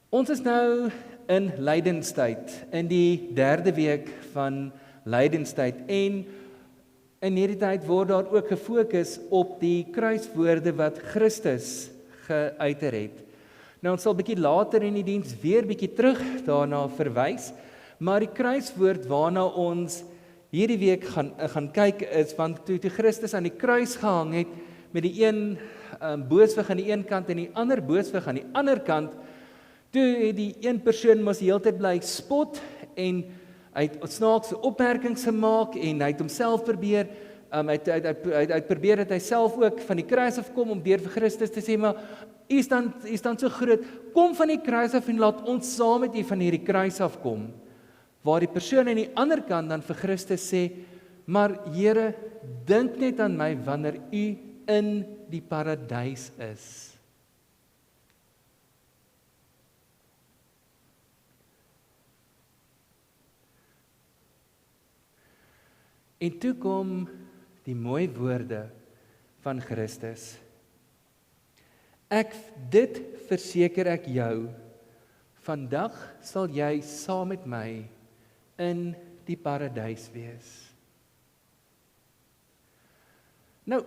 Ons is nou in lydenstyd, in die 3de week van lydenstyd en in hierdie tyd word daar ook gefokus op die kruiswoorde wat Christus geuiter het. Nou ons sal bietjie later in die diens weer bietjie terug daarna verwys, maar die kruiswoord waarna ons hierdie week gaan kyk is, want toe Christus aan die kruis gehang het met die een booswig aan die een kant en die ander booswig aan die ander kant, toe het die een persoon mos die hele tyd bly spot en hy het snaakse opmerkings gemaak en hy het homself probeer, hy het probeer dat hy self ook van die kruis af kom om deur vir Christus te sê, maar u is dan so groot, kom van die kruis af en laat ons saam met u van hierdie kruis af kom. Waar die persoon aan die ander kant dan vir Christus sê, maar Here, dink net aan my wanneer u in die paradys is. En toe kom die mooi woorde van Christus. Dit verseker ek jou, vandag sal jy saam met my in die paradys wees. Nou,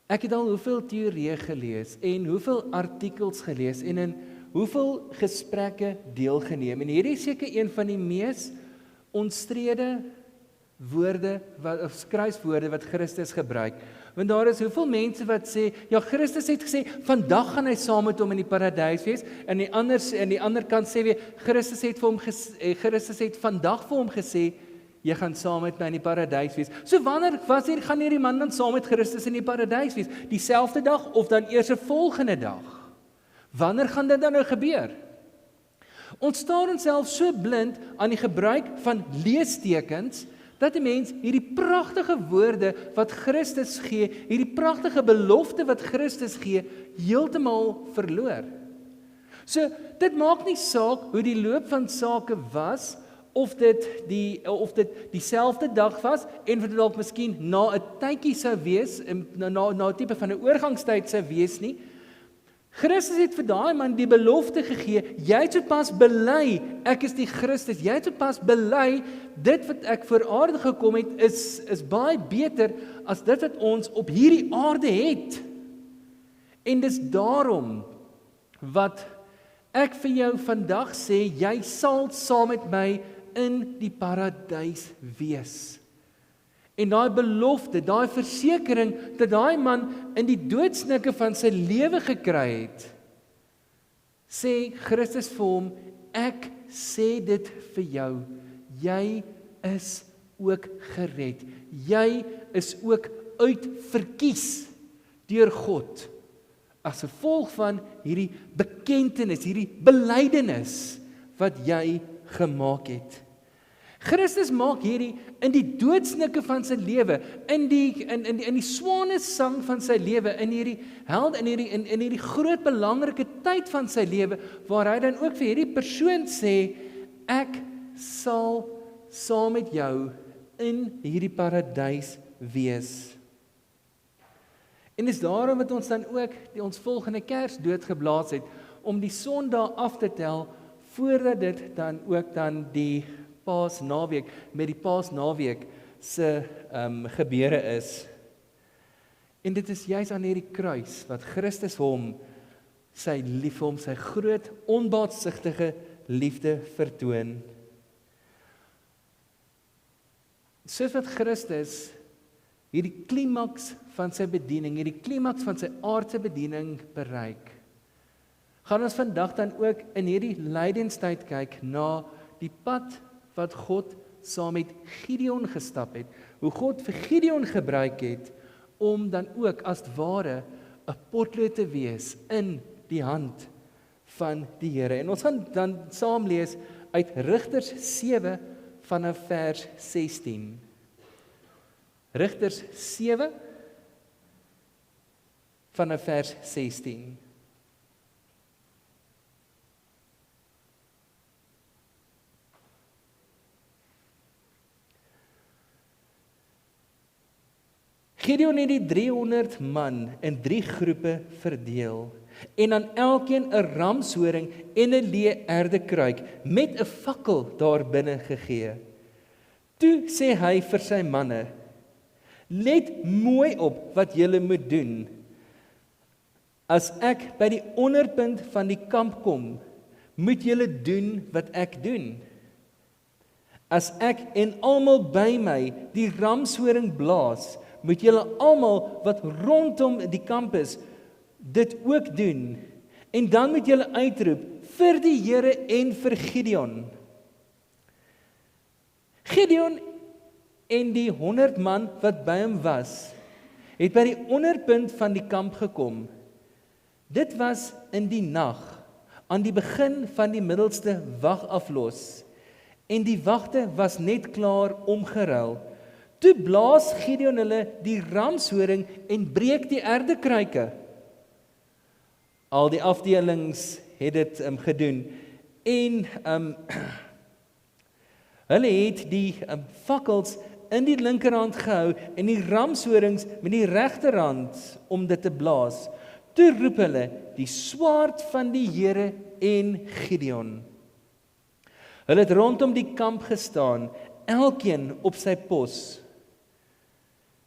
ek het al hoeveel teorieë gelees en hoeveel artikels gelees en in hoeveel gesprekke deelgeneem. En hierdie is seker een van die mees omstrede woorde, of kruiswoorde wat Christus gebruik. Want daar is hoeveel mense wat sê, ja, Christus het gesê, vandag gaan hy saam met hom in die paradys wees, en die ander kant sê weer, Christus het vandag vir hom gesê, jy gaan saam met my in die paradys wees. So wanneer gaan hierdie man dan saam met Christus in die paradys wees? Dieselfde dag of dan eers 'n volgende dag? Wanneer gaan dit dan nou gebeur? Ons staar onsself so blind aan die gebruik van leestekens, dat die mens hierdie pragtige woorde wat Christus gee, hierdie pragtige belofte wat Christus gee, heeltemal verloor. So, dit maak nie saak hoe die loop van sake was, of dit dieselfde dag was, en wat dit dalk miskien na 'n tydjie sou wees, na 'n tipe van 'n oorgangstyd sou wees nie. Christus het vir daai man die belofte gegee, jy het sopas bely, ek is die Christus, jy het sopas bely, dit wat ek voor aarde gekom het, is baie beter as dit wat ons op hierdie aarde het. En dis daarom wat ek vir jou vandag sê, jy sal saam met my in die paradys wees. En daai belofte, daai versekering, dat daai man in die doodsnikke van sy lewe gekry het, sê Christus vir hom, ek sê dit vir jou, jy is ook gered, jy is ook uitverkies deur God, as gevolg van hierdie bekentenis, hierdie belydenis, wat jy gemaak het. Christus maak hierdie in die doodsnikke van sy lewe, in die swanesang van sy lewe, in hierdie groot belangrike tyd van sy lewe, waar hy dan ook vir hierdie persoon sê, ek sal saam met jou in hierdie paradys wees. En dis daarom dat ons dan ook ons volgende kers doodgeblaas het, om die Sondag af te tel, voordat dit dan ook dan die Paasnaweek, met die Paasnaweek se gebeure is. En dit is juis aan hierdie kruis, wat Christus hom, sy groot, onbaatsigtige liefde vertoon. Soos wat Christus hierdie klimaks van sy bediening, hierdie klimaks van sy aardse bediening bereik, gaan ons vandag dan ook in hierdie lydenstyd kyk na die pad wat God saam met Gideon gestap het, hoe God vir Gideon gebruik het, om dan ook as ware 'n potlood te wees in die hand van die Here. En ons gaan dan saam lees uit Rigters 7 vanaf vers 16. Rigters 7 vanaf vers 16. Gideon het die 300 man in 3 groepe verdeel en aan elkeen 'n ramshoring en 'n leë erdekruik met 'n fakkel daar binne gegee. Toe sê hy vir sy manne: "Let mooi op wat julle moet doen. As ek by die onderpunt van die kamp kom, moet julle doen wat ek doen. As ek en almal by my die ramshoring blaas, moet julle almal wat rondom die kamp is, dit ook doen. En dan moet julle uitroep vir die Here en vir Gideon." Gideon en die 100 man wat by hom was, het by die onderpunt van die kamp gekom. Dit was in die nag, aan die begin van die middelste wagaflos, en die wagte was net klaar omgeruil. Toe blaas Gideon hulle die ramshoring en breek die erdekruike. Al die afdelings het dit gedoen, en hulle het die fakkels in die linkerhand gehou en die ramshorings met die regterhand om dit te blaas. Toe roep hulle die swaard van die Here en Gideon. Hulle het rondom die kamp gestaan, elkeen op sy pos.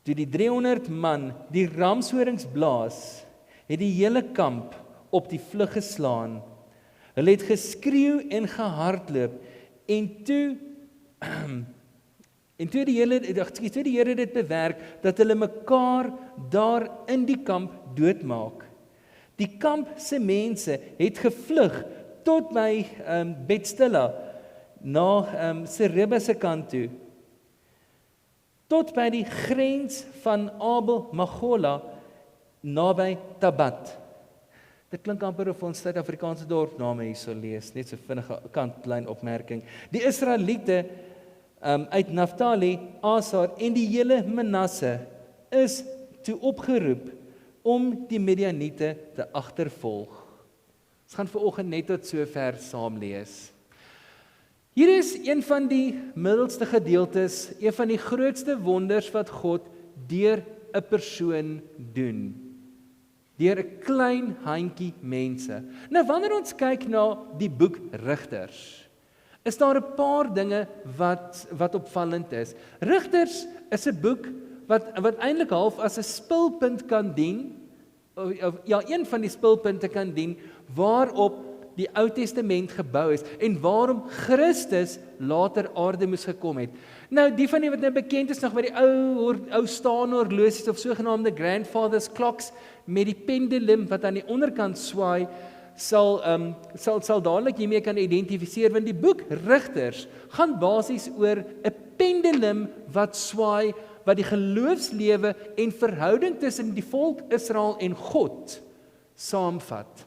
Toe die 300 man die ramshorings blaas, het die hele kamp op die vlug geslaan. Hulle het geskreeu en gehardloop, en toe die Here dit bewerk, dat hulle mekaar daar in die kamp doodmaak. Die kamp se mense het gevlug tot by Betstilla, na Sereba se kant toe, tot by die grens van Abel Magola, naby Tabat. Dit klink amper of ons Suid-Afrikaanse dorpname hier sou lees, net so vinnige kantlyn opmerking. Die Israeliete uit Naftali, Aser en die hele Manasse is toe opgeroep om die Midianiete te agtervolg. Ons gaan vanoggend net tot sover saam lees. Hier is een van die middelste gedeeltes, een van die grootste wonders wat God deur 'n persoon doen. Deur 'n klein handjie mense. Nou wanneer ons kyk na die boek Rigters, is daar 'n paar dinge wat opvallend is. Rigters is 'n boek wat eintlik half as 'n spulpunt kan dien, ja, een van die spulpunte kan dien waarop die Ou Testament gebou is en waarom Christus later aarde moes gekom het. Nou die van die wat nou bekend is nog met die ou staan horlosies of sogenaamde grandfather's clocks met die pendulum wat aan die onderkant swaai, sal dadelik hiermee kan identifiseer, want die boek Rigters gaan basies oor 'n pendulum wat swaai, wat die geloofslewe en verhouding tussen die volk Israel en God saamvat.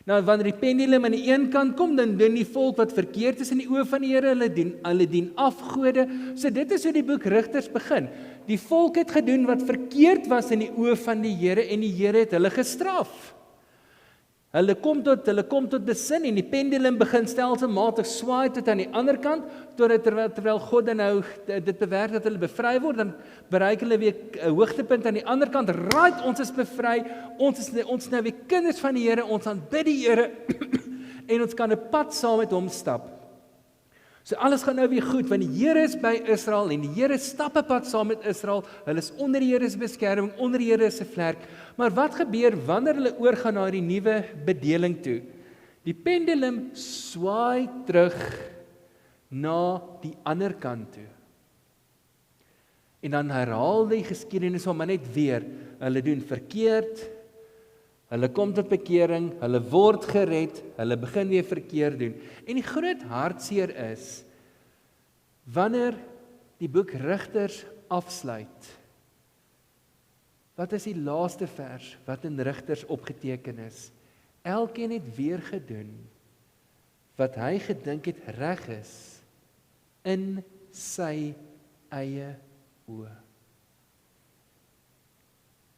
Nou wanneer die pendulum aan die een kant kom, dan doen die volk wat verkeerd is in die oë van die Here, hulle dien afgode. So dit is hoe die boek Rigters begin. Die volk het gedoen wat verkeerd was in die oë van die Here en die Here het hulle gestraf. Hulle kom tot besin en die pendulum begin stelselmatig swaai tot aan die ander kant, totdat terwyl God dan nou dit bewerk dat hulle bevry word, dan bereik hulle weer 'n hoogtepunt aan die ander kant. Right, ons is bevry, ons is nou weer kinders van die Here, ons aanbid die Here en ons kan 'n pad saam met hom stap. So alles gaan nou weer goed, want die Here is by Israel en die Here stap 'n pad saam met Israel. Hulle is onder die Here se beskerming, onder die Here se vlerk. Maar wat gebeur wanneer hulle oorgaan na die nuwe bedeling toe? Die pendulum swaai terug na die ander kant toe. En dan herhaal die geskiedenis maar net weer. Hulle doen verkeerd, hulle kom tot bekering, hulle word gered, hulle begin weer verkeerd doen. En die groot hartseer is, wanneer die boek Rigters afsluit, wat is die laaste vers wat in Rigters opgeteken is? Elkeen het weer gedoen, wat hy gedink het reg is, in sy eie oë.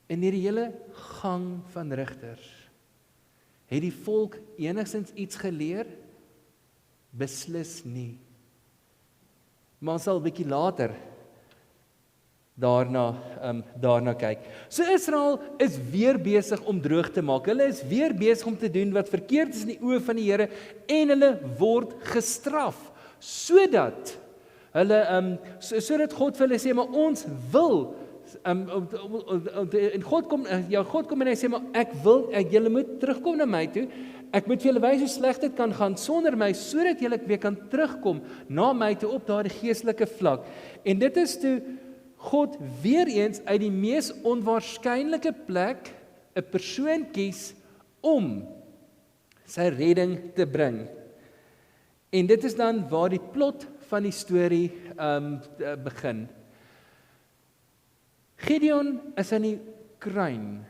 In hierdie hele gang van Rigters, het die volk enigstens iets geleer? Beslis nie. Maar ons sal 'n bietjie later daarna kyk. So Israel is weer besig om droog te maak. Hulle is weer besig om te doen wat verkeerd is in die oë van die Here en hulle word gestraf sodat hulle sodat God vir hulle sê maar ons wil en God kom en hy sê maar julle moet terugkom na my toe. Ek moet vir julle wys hoe sleg dit kan gaan sonder my sodat julle weer kan terugkom na my toe op daardie geestelike vlak. En dit is toe God weer eens uit die mees onwaarskynlike plek 'n persoon kies om sy redding te bring. En dit is dan waar die plot van die storie begin. Gideon is aan die kruin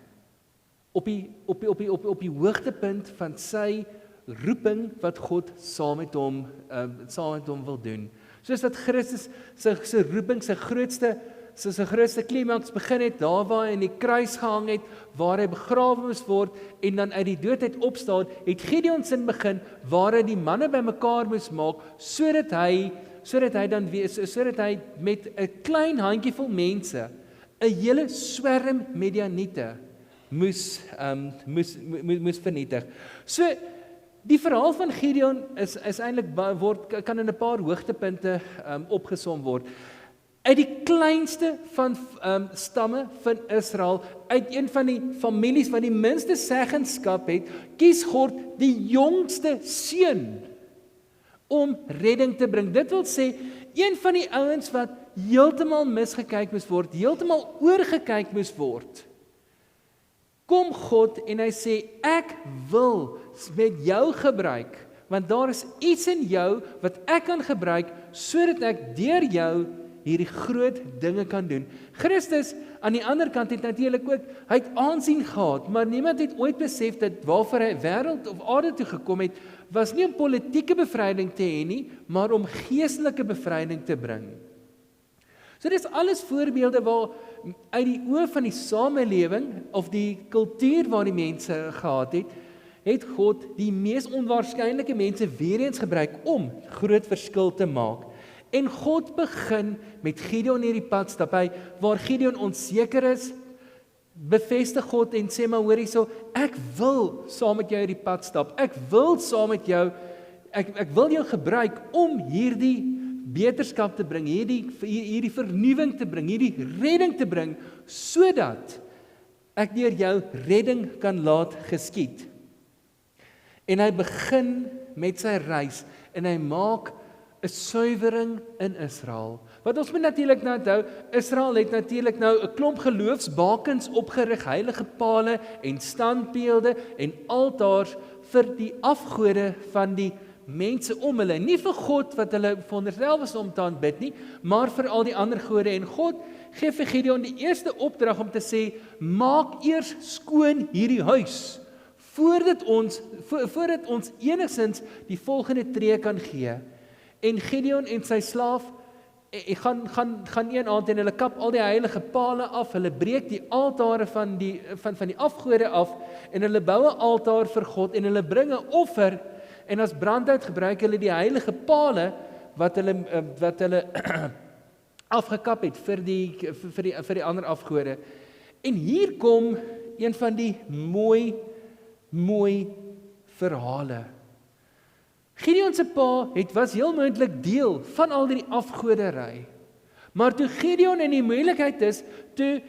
op die hoogtepunt van sy roeping wat God saam met hom wil doen. Soos wat Christus sy roeping, sy grootste klimaks begin het, daar waar hy in die kruis gehang het, waar hy begrawe moes word en dan uit die dood uit opstaan, het Gideon sin begin waar hy die manne bymekaar moes maak sodat hy met 'n klein handjievol mense 'n hele swerm Midianiete moes vernietig. So die verhaal van Gideon is eintlik kan in 'n paar hoogtepunte opgesom word. Uit die kleinste van stamme van Israel, uit een van die families wat die minste seggenskap het, kies God die jongste seun om redding te bring. Dit wil sê, een van die ouens wat heeltemal misgekyk moes word, heeltemal oorgekyk moes word, kom God en hy sê, ek wil met jou gebruik, want daar is iets in jou wat ek kan gebruik, sodat ek deur jou hierdie groot dinge kan doen. Christus, aan die ander kant, het natuurlik ook, hy het aansien gehad, maar niemand het ooit besef dat waarvoor hy wêreld of aarde toe gekom het, was nie om politieke bevryding te hê nie, maar om geestelike bevryding te bring. So dis alles voorbeelde waar uit die oë van die samelewing of die kultuur waar die mense gehad het God die mees onwaarskynlike mense weer eens gebruik om groot verskil te maak. En God begin met Gideon hierdie pad stap, waar Gideon onseker is, bevestig God en sê maar hoor hierso, ek wil saam met jou hierdie pad stap, ek wil saam met jou, ek wil jou gebruik om hierdie beterskap te bring, hierdie vernuwing te bring, hierdie redding te bring, sodat ek deur jou redding kan laat geskied. En hy begin met sy reis, en hy maak 'n suiwering in Israel. Wat ons moet natuurlik nou onthou, Israel het natuurlik nou 'n klomp geloofsbakens opgerig, heilige pale en standbeelde en altaars vir die afgode van die mense om hulle, nie vir God wat hulle veronderstel was om te aanbid nie, maar vir al die ander gode. En God gee vir Gideon die eerste opdrag om te sê, maak eers skoon hierdie huis, voordat ons enigstens die volgende tree kan gee. En Gideon en sy slaaf gaan een aand en hulle kap al die heilige pale af, hulle breek die altare van die afgode af, en hulle bou 'n altaar vir God, en hulle bring 'n offer, en as brandhout gebruik hulle die heilige pale wat hulle afgekap het vir die ander afgode. En hier kom een van die mooi verhale. Gideon se pa was heel moontlik deel van al die afgoderry. Maar toe Gideon in die moeilikheid is, toe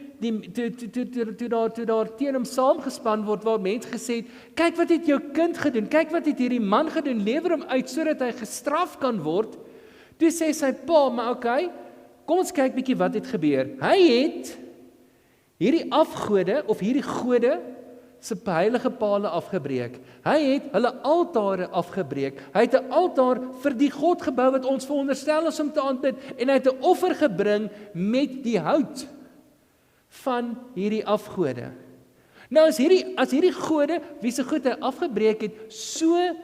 daar teen hom saamgespan word, waar mense gesê het, kyk wat het jou kind gedoen, kyk wat het hierdie man gedoen, lewer hom uit sodat hy gestraf kan word. Toe sê sy pa, maar okay, kom ons kyk bietjie wat het gebeur. Hy het hierdie afgode of hierdie gode se heilige pale afgebreek. Hy het hulle altare afgebreek. Hy het 'n altaar vir die God gebou wat ons veronderstel is om te aanbid, en hy het 'n offer gebring met die hout van hierdie afgode. Nou as hierdie gode wie se goed hy afgebreek het so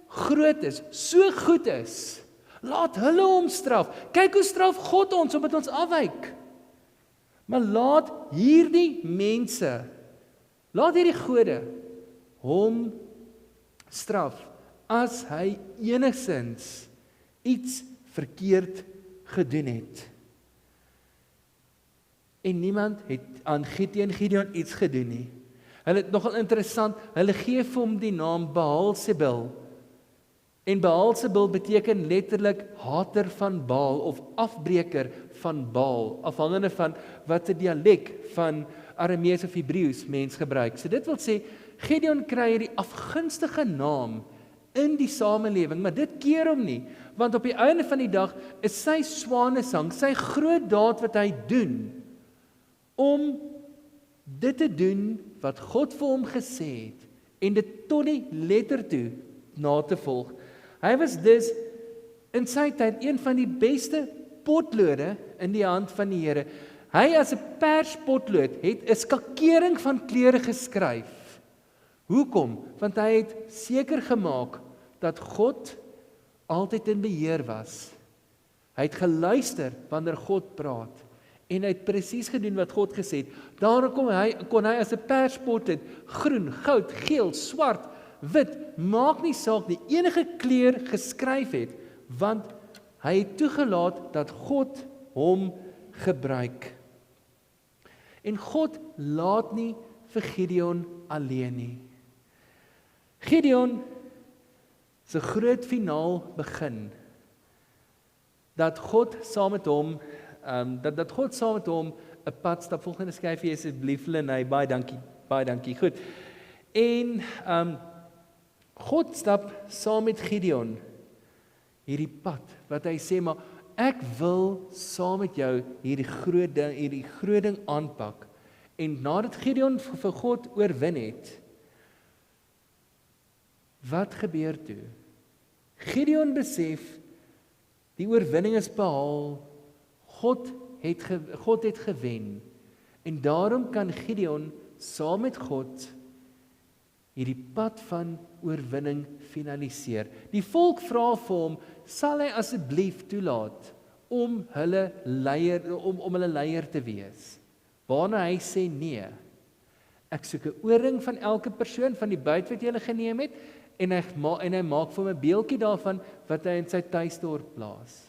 groot is, so goed is, laat hulle hom straf. Kyk hoe straf God ons omdat ons afwyk. Maar laat hierdie mense, laat hierdie gode hom straf as hy enigstens iets verkeerd gedoen het. En niemand het aan Gideon iets gedoen nie. Hulle het nogal interessant, hulle gee vir hom die naam Baal-Zebul. En Baal-Zebul beteken letterlik hater van Baal of afbreker van Baal, afhangende van wat 'n dialek van Aramees of Hebreeus mens gebruik. So dit wil sê, Gideon kry hierdie afgunstige naam in die samelewing, maar dit keer hom nie, want op die einde van die dag is sy swanesang, sy groot daad wat hy doen, om dit te doen wat God vir hom gesê het, en dit tot die letter toe na te volg. Hy was dus in sy tyd een van die beste potlode in die hand van die Here. Hy as 'n perspotlood het 'n skakering van kleure geskryf. Hoekom? Want hy het seker gemaak dat God altyd in beheer was. Hy het geluister wanneer God praat en hy het presies gedoen wat God gesê het. Daarom kon hy as 'n perspotlood groen, goud, geel, swart, wit, maak nie saak die enige kleur geskryf het, want hy het toegelaat dat God hom gebruik. En God laat nie vir Gideon alleen nie. Gideon se groot finaal begin, dat God saam met hom, dat God saam met hom 'n pad stap. Volgende skryfie asseblief, Lenay, baie dankie, goed. En God stap saam met Gideon hierdie pad, wat hy sê, maar ek wil saam met jou hierdie groot ding aanpak. En nadat Gideon vir God oorwin het, wat gebeur toe? Gideon besef, die oorwinning is behaal, God het gewen, en daarom kan Gideon saam met God hierdie pad van oorwinning finaliseer. Die volk vra vir hom, sal hy asseblief toelaat om hulle leier te wees? Waarna hy sê nee. Ek soek 'n ooring van elke persoon van die buit wat jy geneem het, en hy maak vir hom 'n beeldjie daarvan wat hy in sy tuisdorp plaas.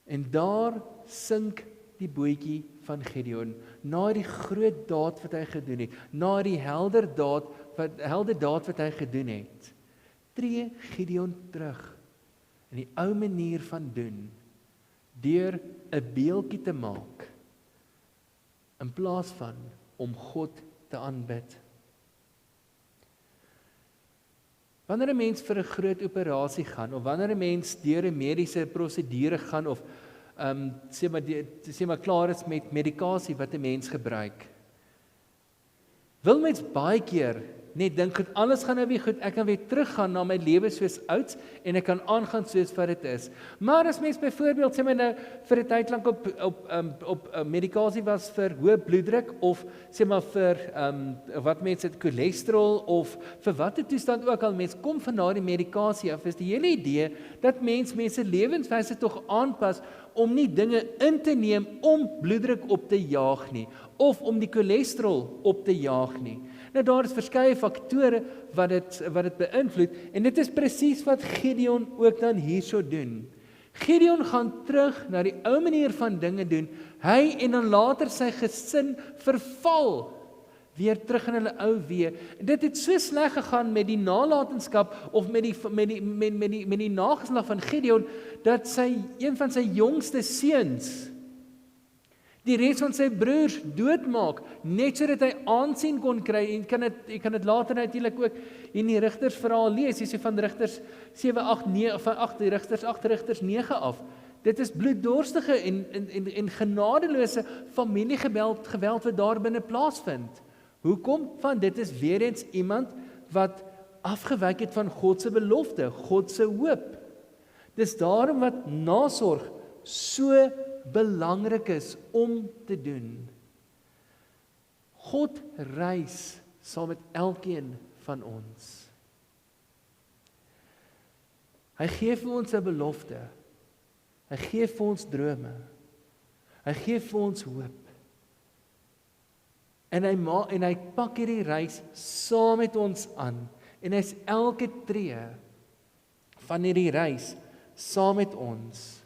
En daar sink die bootjie van Gideon, na die groot daad wat hy gedoen het, na die helder daad wat hy gedoen het, tree Gideon terug in die ou manier van doen, deur 'n beeldjie te maak, in plaas van om God te aanbid. Wanneer 'n mens vir 'n groot operasie gaan, of wanneer 'n mens deur 'n mediese prosedure gaan, of sê maar klaar is met medikasie wat 'n mens gebruik, wil mens baie keer net dink, goed, alles gaan nou weer goed, ek kan weer teruggaan na my lewe soos ouds, en ek kan aangaan soos wat dit is. Maar as mens byvoorbeeld, sê maar nou, vir 'n tyd lank op medikasie was vir hoë bloeddruk, of sê maar vir wat mense het, cholesterol, of vir watter toestand ook al, mens kom van daardie medikasie af, is die hele idee dat mense lewenswyse tog aanpas, om nie dinge in te neem om bloeddruk op te jaag nie, of om die cholesterol op te jaag nie. Nou daar is verskeie faktore wat dit beïnvloed, en dit is presies wat Gideon ook dan hierso doen. Gideon gaan terug na die ou manier van dinge doen, hy en dan later sy gesin verval weer terug in hulle ou weë. Dit het so sleg gegaan met die nalatenskap, of met die nageslag van Gideon, dat een van sy jongste seuns die res van sy broers doodmaak, net sodat hy aansien kon kry, en jy kan dit later natuurlik ook in die Rigters verhaal lees, jy sê van Rigters 7, 8, 9, van 8 Rigters 9 af. Dit is bloeddorstige en genadeloose familiegeweld wat daar binne plaasvind. Hoekom? Want dit is weer eens iemand wat afgewyk het van God se belofte, God se hoop. Dis daarom wat nasorg so belangrik is om te doen. God reis saam met elkeen van ons. Hy gee vir ons 'n belofte. Hy gee vir ons drome. Hy gee vir ons hoop. En hy pak hierdie reis saam met ons aan. En hy's elke tree van hierdie reis saam met ons.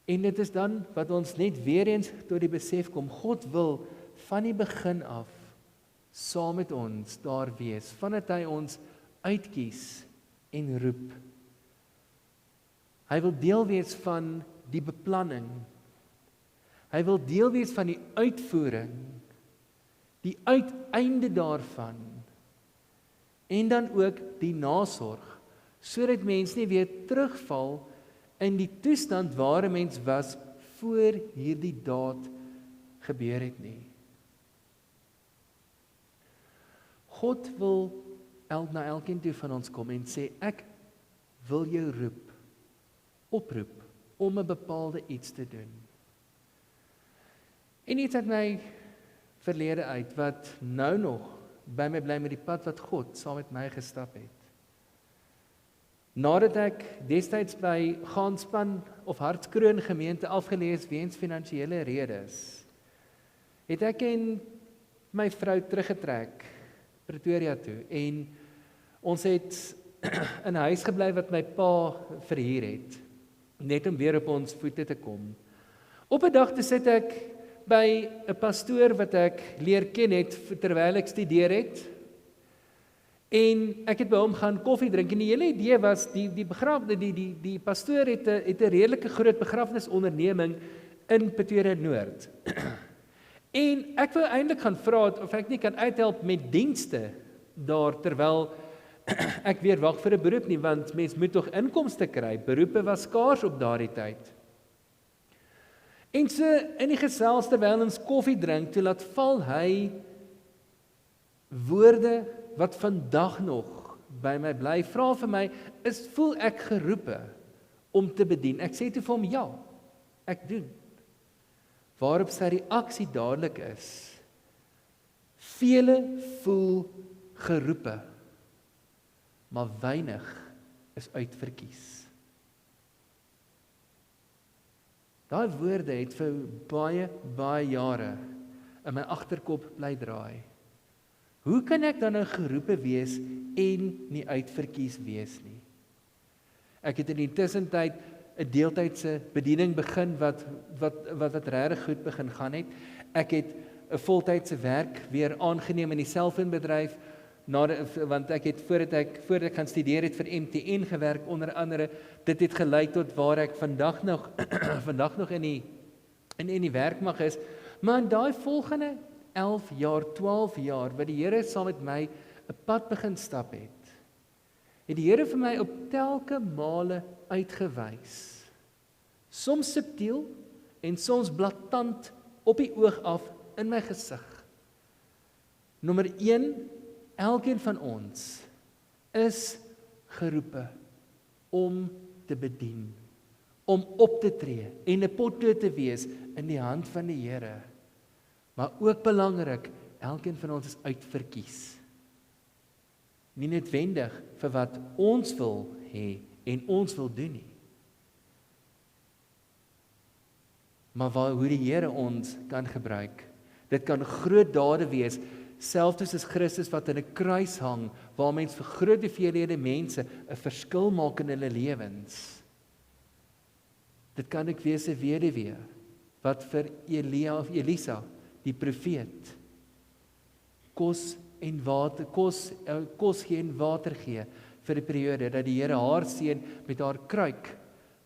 En dit is dan wat ons net weer eens tot die besef kom, God wil van die begin af saam met ons daar wees, vandat hy ons uitkies en roep. Hy wil deel wees van die beplanning. Hy wil deel wees van die uitvoering, die uiteinde daarvan, en dan ook die nasorg, sodat mens nie weer terugval in die toestand waar 'n mens was voor hierdie daad gebeur het nie. God wil na elkeen toe van ons kom en sê, ek wil jou oproep om 'n bepaalde iets te doen. En iets uit my verlede uit, wat nou nog by my bly met die pad wat God saam met my gestap het. Nadat ek destyds by Gaanspan of Hartskroon gemeente afgelees weens finansiële redes, het ek en my vrou teruggetrek Pretoria toe, en ons het in 'n huis gebly wat my pa verhuur het, net om weer op ons voete te kom. Op 'n dag sit ek by 'n pastoor wat ek leer ken het terwyl ek studeer het, en ek het by hom gaan koffie drink, en die hele idee was, die pastoor het 'n redelike groot begrafnisonderneming in Pretoria Noord. En ek wou eintlik gaan vra of ek nie kan uithelp met dienste daar, terwyl ek weer wag vir 'n beroep nie, want mens moet tog inkomste kry. Beroepe was skaars op daardie tyd. En so in die gesels terwyl ons koffie drink, toe laat val hy woorde wat vandag nog by my bly. Vra vir my, voel ek geroepe om te bedien? Ek sê toe vir hom, ja, ek doen. Waarop sy reaksie dadelik is, vele voel geroepe, maar weinig is uitverkies. Daai woorde het vir baie jare in my agterkop bly draai. Hoe kan ek dan nou geroepe wees en nie uitverkies wees nie? Ek het in die tussentyd 'n deeltydse bediening begin wat regtig goed begin gaan het. Ek het 'n voltydse werk weer aangeneem in die selfoonbedryf, want ek het voordat ek gaan studeer het vir MTN gewerk, onder andere. Dit het gelei tot waar ek vandag nog in die werk mag is. Maar in daai volgende 11 jaar, 12 jaar, wat die Here saam met my 'n pad begin stap het die Here vir my op telke male uitgewys. Soms subtiel en soms blaatant op die oog af in my gesig. Nommer 1, elkeen van ons is geroepe om te bedien, om op te tree en 'n potlood te wees in die hand van die Here. Maar ook belangrik, elkeen van ons is uitverkies. Nie noodwendig vir wat ons wil hê en ons wil doen nie, maar hoe die Here ons kan gebruik. Dit kan groot dade wees, selfs soos Christus wat aan 'n kruis hang, waar mens vir groot hoeveelhede mense 'n verskil maak in hulle lewens. Dit kan ook wees 'n weduwee wat vir Elia of Elisa, die profeet, kos gee en water gee vir 'n periode, dat die Here haar seën met haar kruik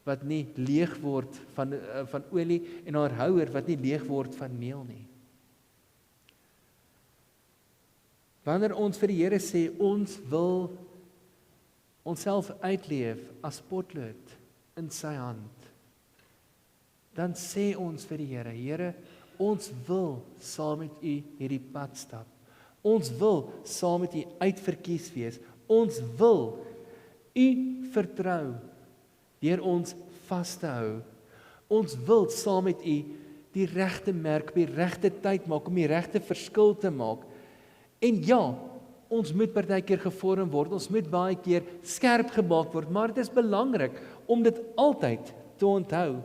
wat nie leeg word van olie, en haar houer wat nie leeg word van meel nie. Wanneer ons vir die Here sê, ons wil onsself uitleef as potlood in sy hand, dan sê ons vir die Here, Here, ons wil saam met U hierdie pad stap. Ons wil saam met U uitverkies wees. Ons wil U vertrou deur ons vas te hou. Ons wil saam met U die regte merk op die regte tyd maak, om die regte verskil te maak. En ja, ons moet partykeer gevorm word, ons moet baie keer skerp gemaak word, maar dit is belangrik om dit altyd te onthou.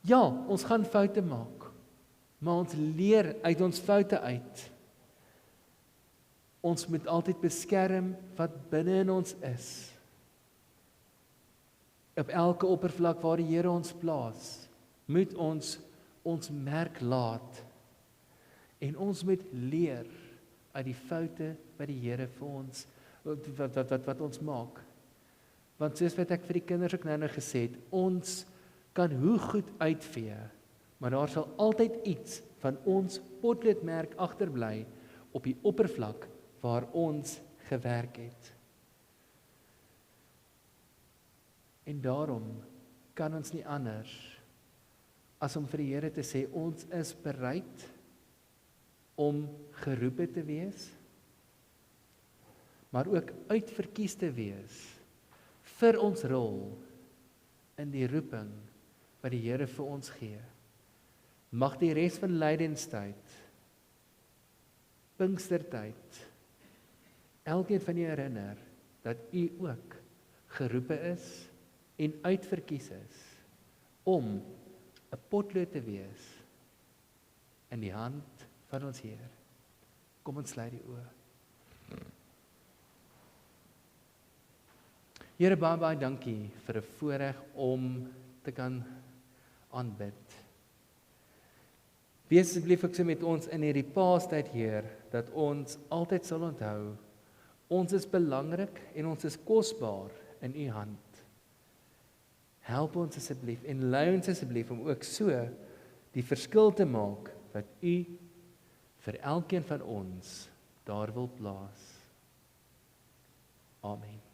Ja, ons gaan foute maak, maar ons leer uit ons foute uit. Ons moet altyd beskerm wat binne in ons is. Op elke oppervlak waar die Here ons plaas, moet ons merk laat. En ons moet leer uit die foute wat die Here vir ons, wat ons maak. Want soos wat ek vir die kinders ook nou gesê het, ons kan hoe goed uitvee, maar daar sal altyd iets van ons potloodmerk agterbly op die oppervlak waar ons gewerk het. En daarom kan ons nie anders as om vir die Here te sê, ons is bereid om geroepe te wees, maar ook uitverkies te wees vir ons rol in die roeping wat die Here vir ons gee. Mag die res van lydenstyd, Pinkstertyd, elkeen van u herinner dat u ook geroepe is en uitverkies is om 'n potlood te wees in die hand van ons Heer. Kom ons sluit die oë. Here, baie dankie vir 'n voorreg om te kan aanbid. Wees asseblief ook so met ons in hierdie Paastyd, Heer, dat ons altyd sal onthou, ons is belangrik en ons is kosbaar in u hand. Help ons asseblief en lei ons asseblief om ook so die verskil te maak wat u vir elkeen van ons daar wil plaas. Amen.